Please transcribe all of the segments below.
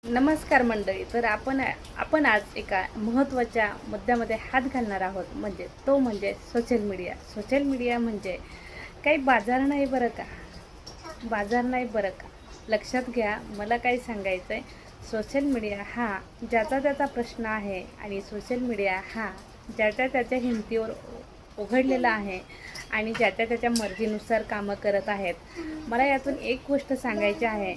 नमस्कार मंडळी. तर आपण आज एका महत्त्वाच्या मुद्द्यामध्ये हात घालणार आहोत. म्हणजे सोशल मीडिया. सोशल मीडिया म्हणजे काही बाजार नाही बरं का. बाजार नाही बरं का. लक्षात घ्या, मला काय सांगायचं आहे. सोशल मीडिया हा ज्याचा त्याचा प्रश्न आहे आणि सोशल मीडिया हा ज्याच्या त्याच्या हिमतीवर उघडलेला आहे आणि ज्याच्या त्याच्या मर्जीनुसार कामं करत आहेत. मला यातून एक गोष्ट सांगायची आहे.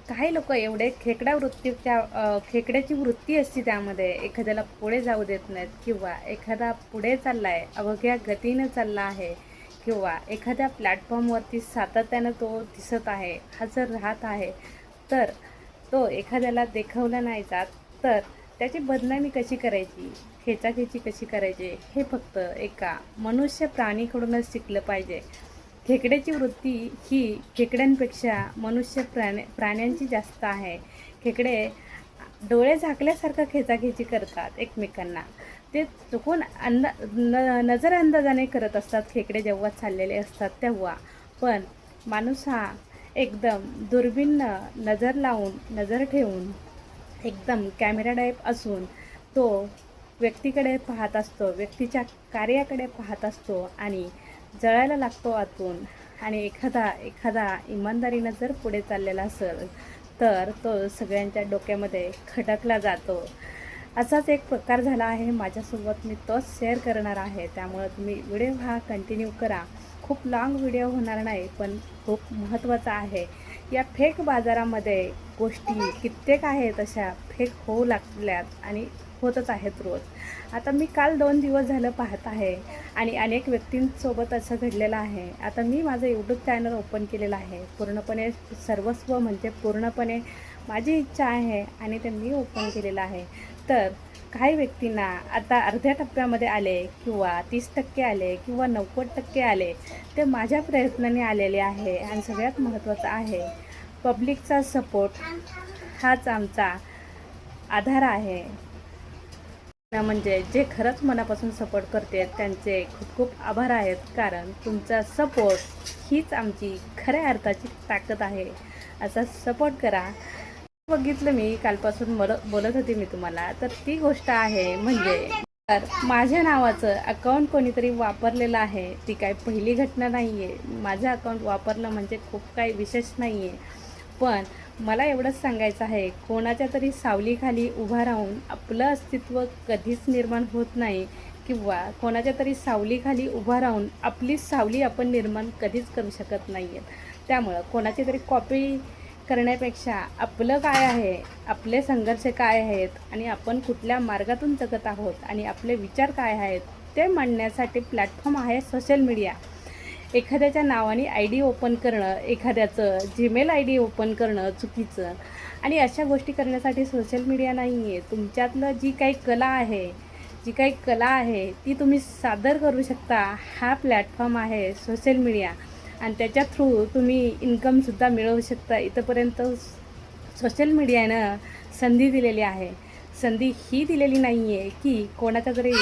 काही लोक एवढे खेकड्याची वृत्ती असते, त्यामध्ये एखाद्याला पुढे जाऊ देत नाहीत किंवा एखादा पुढे चालला आहे, अवघ्या गतीनं चालला आहे किंवा एखाद्या प्लॅटफॉर्मवरती सातत्यानं तो दिसत आहे, हजर राहत आहे, तर तो एखाद्याला देखवला नाही जात, तर त्याची बदनामी कशी करायची, खेचाखेची कशी करायची, हे फक्त एका मनुष्य प्राणीकडूनच शिकलं पाहिजे. खेकड्याची वृत्ती ही खेकड्यांपेक्षा प्राण्यांची जास्त आहे. खेकडे डोळे झाकल्यासारखं खेचाखेची करतात एकमेकांना. ते चुकून नजर अंदाजाने करत असतात खेकडे जेव्हा चाललेले असतात तेव्हा. पण माणूस हा एकदम दुर्बीणनं नजर लावून, नजर ठेवून, एकदम कॅमेरा टाईप असून तो व्यक्तीकडे पाहत असतो, व्यक्तीच्या कार्याकडे पाहत असतो आणि जळायला लागतो आतून. आणि एखादा इमानदारीनं जर पुढे चाललेला असेल तर तो सगळ्यांच्या डोक्यामध्ये खटकला जातो. असाच एक प्रकार झाला आहे माझ्यासोबत. मी तोच शेअर करणार आहे, त्यामुळं तुम्ही व्हिडिओ हा कंटिन्यू करा. खूप लाँग व्हिडिओ होणार नाही, पण खूप महत्त्वाचा आहे. या फेक बाजारामध्ये गोष्टी कित्येक आहेत, अशा फेक होऊ लागल्यात आणि होतच आहेत रोज. आता मी काल 2 दिवस झालं पाहत आहे आणि अनेक व्यक्तींसोबत असं घडलेलं आहे. आता मी माझं यूट्यूब चॅनल ओपन केलेलं आहे. पूर्णपणे सर्वस्व म्हणजे पूर्णपणे माझी इच्छा आहे आणि ते मी ओपन केलेलं आहे. तर काही व्यक्तींना आता अर्ध्या टप्प्यामध्ये आले किंवा 30% आले किंवा 90% आले, ते माझ्या प्रयत्नाने आलेले आहे. आणि सगळ्यात महत्त्वाचं आहे, पब्लिकचा सपोर्ट हाच आमचा आधार आहे. म्हणजे जे खरंच मनापासून सपोर्ट करते त्यांचे खूप खूप आभार आहेत, कारण तुमचा सपोर्ट हीच आमची खऱ्या अर्थाची ताकद आहे. असा सपोर्ट करा. बघितलं मी कालपासून बोलत होते मी तुम्हाला, तर ती गोष्ट आहे म्हणजे तर माझ्या नावाचं अकाउंट कोणीतरी वापरलेलं आहे. ती काय पहिली घटना नाही आहे. माझं अकाउंट वापरणं म्हणजे खूप काही विशेष नाही आहे. पण मला एवढंच सांगायचं आहे, कोणाच्या तरी सावलीखाली उभा राहून आपलं अस्तित्व कधीच निर्माण होत नाही किंवा कोणाच्या तरी सावलीखाली उभा राहून आपली सावली आपण निर्माण कधीच करू शकत नाही आहेत. त्यामुळं कोणाची तरी कॉपी करण्यापेक्षा आपलं काय आहे, आपले संघर्ष काय आहेत आणि आपण कुठल्या मार्गातून जगत आहोत आणि आपले विचार काय आहेत ते मांडण्यासाठी प्लॅटफॉर्म आहे सोशल मीडिया. एखाद्याच्या नावाने ID ओपन करणं, एखाद्याचं जीमेल ID ओपन करणं चुकीचं, आणि अशा गोष्टी करण्यासाठी सोशल मीडिया नाही आहे. तुमच्यातलं जी काही कला आहे ती तुम्ही सादर करू शकता. हा प्लॅटफॉर्म आहे सोशल मीडिया आणि त्याच्या थ्रू तुम्ही इन्कमसुद्धा मिळवू शकता. इथंपर्यंत सोशल मीडियानं संधी दिलेली आहे. संधी ही दिलेली नाही आहे की कोणाच्या तरी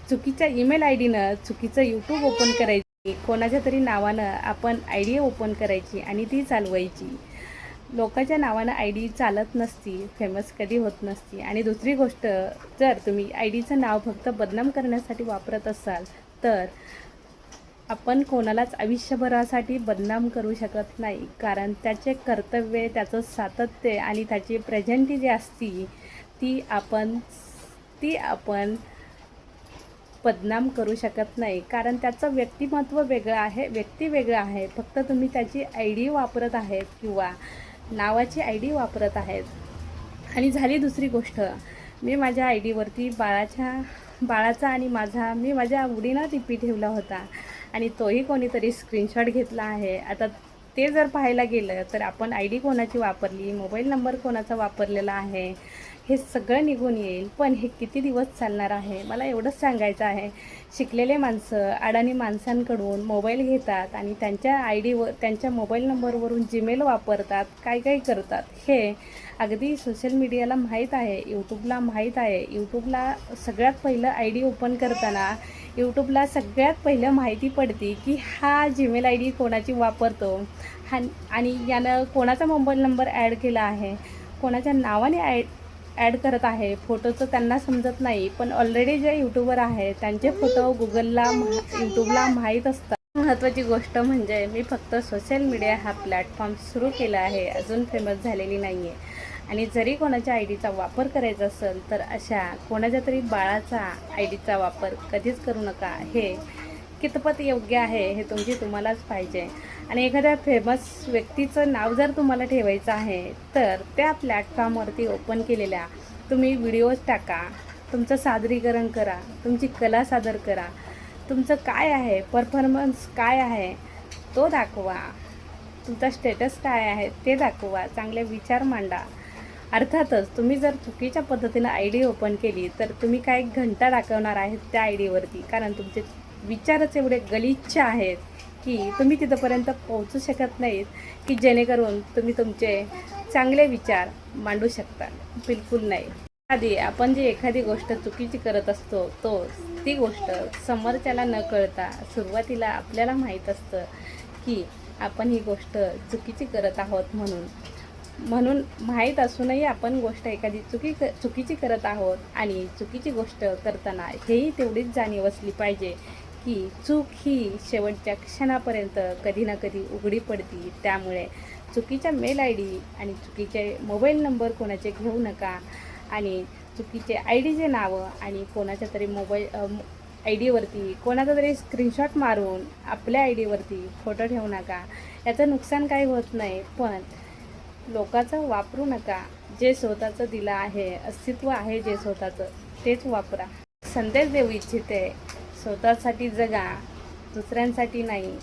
चुकीच्या ईमेल IDनं चुकीचं यूट्यूब ओपन करायचं, कोणाच्या तरी नावानं आपण ID ओपन करायची आणि ती चालवायची. लोकांच्या नावानं ID चालत नसती, फेमस कधी होत नसती. आणि दुसरी गोष्ट, जर तुम्ही IDचं नाव फक्त बदनाम करण्यासाठी वापरत असाल तर आपण कोणालाच आयुष्यभरासाठी बदनाम करू शकत नाही, कारण त्याचे कर्तव्य, त्याचं सातत्य आणि त्याची प्रेझेंटी जी असती ती आपण बदनाम करू शकत नाही, कारण त्याचं व्यक्तिमत्व वेगळं आहे, व्यक्ती वेगळं आहे. फक्त तुम्ही त्याची ID वापरत आहेत किंवा नावाची ID वापरत आहेत. आणि झाली दुसरी गोष्ट, मी माझ्या IDवरती बाळाचा आणि मी माझ्या आवडीनं DP ठेवला होता आणि तोही कोणीतरी स्क्रीनशॉट घेतला आहे. आता ते जर पाहायला गेलं तर आपण ID कोणाची वापरली, मोबाईल नंबर कोणाचा वापरलेला आहे, हे सगळं निघून येईल. पण हे किती दिवस चालणार आहे? मला एवढंच सांगायचं आहे, शिकलेले माणसं अडाणी माणसांकडून मोबाईल घेतात आणि त्यांच्या IDवर, त्यांच्या मोबाईल नंबरवरून जीमेल वापरतात, काय करतात. हे अगदी सोशल मीडियाला माहीत आहे, यूट्यूबला माहीत आहे. यूट्यूबला सगळ्यात पहिलं ID ओपन करताना यूट्यूबला सगळ्यात पहिलं माहिती पडते की हा जीमेल ID कोणाची वापरतो आणि यानं कोणाचा मोबाईल नंबर ॲड केला आहे. कोणाच्या नावाने ॲड करत आहे. फोटोचं त्यांना समजत नाही, पण ऑलरेडी जे यूट्यूबर आहे त्यांचे फोटो यूट्यूबला माहीत असतात. महत्त्वाची गोष्ट म्हणजे मी फक्त सोशल मीडिया हा प्लॅटफॉर्म सुरू केला आहे, अजून फेमस झालेली नाही आहे. आणि जरी कोणाच्या आय डीचा वापर करायचा असेल तर अशा कोणाच्या तरी बाळाचा आय डीचा वापर कधीच करू नका. हे कितपत योग्य आहे हे तुम्हालाच पाहिजे. आणि एखाद्या फेमस व्यक्तीचं नाव जर तुम्हाला ठेवायचं आहे तर त्या प्लॅटफॉर्मवरती ओपन केलेल्या तुम्ही व्हिडिओज टाका, तुमचं सादरीकरण करा, तुमची कला सादर करा, तुमचं काय आहे, परफॉर्मन्स काय आहे तो दाखवा, तुमचा स्टेटस काय आहे ते दाखवा, चांगले विचार मांडा. अर्थातच तुम्ही जर चुकीच्या पद्धतीनं आय डी ओपन केली तर तुम्ही काय घंटा दाखवणार आहेत त्या आय डीवरती, कारण तुमचे विचारच एवढे गलिच्छ आहेत की तुम्ही तिथंपर्यंत पोहोचू शकत नाहीत की जेणेकरून तुम्ही तुमचे चांगले विचार मांडू शकता. बिलकुल नाही. आपण जी एखादी गोष्ट चुकीची करत असतो ती गोष्ट समोरच्याला न कळता सुरुवातीला आपल्याला माहीत असतं की आपण ही गोष्ट चुकीची करत आहोत. म्हणून माहीत असूनही आपण गोष्ट एखादी चुकीची करत आहोत. आणि चुकीची गोष्ट करताना हेही तेवढीच जाणीव असली पाहिजे की चूक ही शेवटच्या क्षणापर्यंत कधी ना कधी उघडी पडती. त्यामुळे चुकीच्या मेल आय डी आणि चुकीचे मोबाईल नंबर कोणाचे घेऊ नका. आणि चुकीचे आय डीचे नावं आणि कोणाच्या तरी आय डीवरती कोणाचा तरी स्क्रीनशॉट मारून आपल्या आय डीवरती फोटो ठेवू नका. याचं नुकसान काही होत नाही, पण लोकांचं वापरू नका. जे स्वतःचं दिलं आहे, अस्तित्व आहे जे स्वतःचं, तेच वापरा. संदेश देऊ इच्छिते, स्वतःसाठी जगा, दुसऱ्यांसाठी नाही.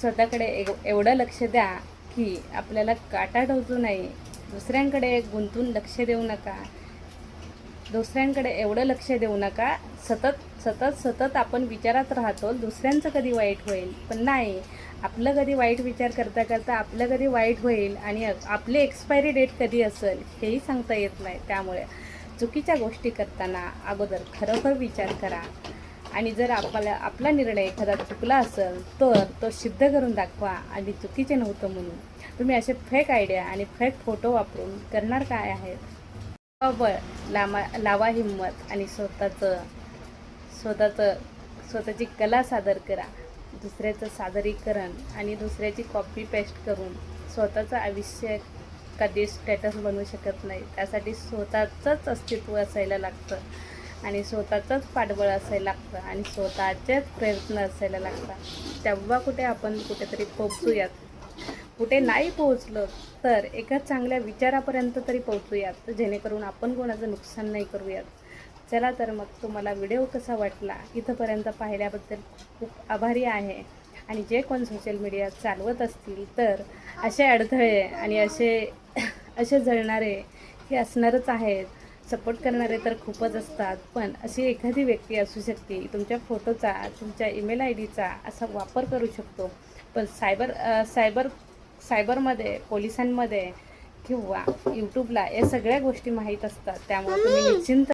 स्वतःकडे एवढं लक्ष द्या की आपल्याला काटा टोचू नये. दुसऱ्यांकडे गुंतून लक्ष देऊ नका. दुसऱ्यांकडे एवढं लक्ष देऊ नका. सतत आपण विचारात राहतो दुसऱ्यांचं कधी वाईट होईल, पण नाही, आपलं कधी वाईट विचार करता करता आपलं कधी वाईट होईल आणि आपली एक्सपायरी डेट कधी असेल हेही सांगता येत नाही. त्यामुळे चुकीच्या गोष्टी करताना अगोदर खरोखर विचार करा. आणि जर आपला निर्णय एखादा चुकला असेल तर तो सिद्ध करून दाखवा. आणि चुकीचे नव्हतं म्हणून तुम्ही असे फेक आयडिया आणि फेक फोटो वापरून करणार काय आहेत? लावा हिंमत आणि स्वतःची कला सादर करा. दुसऱ्याचं सादरीकरण आणि दुसऱ्याची कॉपी पेस्ट करून स्वतःचं आयुष्य कधी स्टेटस बनवू शकत नाही. त्यासाठी स्वतःचंच अस्तित्व असायला लागतं आणि स्वतःचंच पाठबळ असायला लागतं आणि स्वतःचेच प्रयत्न असायला लागतात. तेव्हा आपण कुठेतरी पोहोचूयात. कुठे नाही पोहोचलं तर एका चांगल्या विचारापर्यंत तरी पोहोचूयात, जेणेकरून आपण कोणाचं नुकसान नाही करूयात. चला तर मग तुम्हाला व्हिडिओ कसा वाटला? इथंपर्यंत पाहिल्याबद्दल खूप आभारी आहे. आणि जे कोण सोशल मीडिया चालवत असतील तर असे अडथळे आणि असे जळणारे हे असणारच आहेत. सपोर्ट करणारे तर खूपच असतात, पण अशी एखादी व्यक्ती असू शकते तुमच्या फोटोचा, तुमच्या ईमेल आय डीचा असा वापर करू शकतो. पण सायबरमध्ये, पोलिसांमध्ये किंवा यूट्यूबला या सगळ्या गोष्टी माहीत असतात. त्यामुळे तुम्ही निश्चिंत.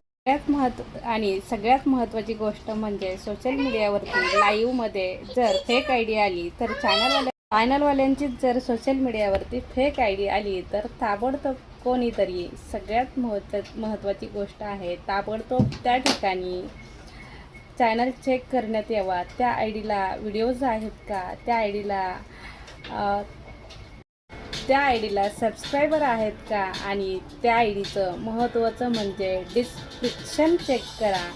सगळ्यात महत्त्वाची गोष्ट म्हणजे सोशल मीडियावरती लाईव्हमध्ये जर फेक आय डी आली तर चॅनलवाल्यांची जर सोशल मीडियावरती फेक आय डी आली तर ताबडतोब कोणीतरी, सगळ्यात महत्त्वाची गोष्ट आहे, ताबडतोब त्या ठिकाणी चॅनल चेक करण्यात यावा. त्या आय डीला व्हिडिओज आहेत का, त्या आय डीला सबस्क्रायबर आहेत का, आणि त्या आय डीचं महत्त्वाचं म्हणजे डिस्क्रिप्शन चेक करा.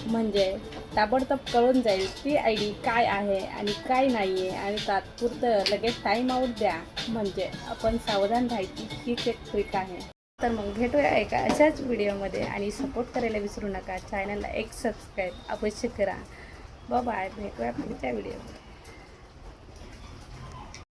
म्हणजे ताबडतोब कळून जाईल ती आय डी काय आहे आणि काय नाही आहे. आणि तात्पुरतं लगेच टाईम आऊट द्या, म्हणजे आपण सावधान राहायची हीच एक ट्रिक आहे. तर मग भेटूया एका अशाच व्हिडिओमध्ये. आणि सपोर्ट करायला विसरू नका. चॅनलला एक सबस्क्राईब अवश्य करा. बाय, भेटूया पुढच्या व्हिडिओमध्ये.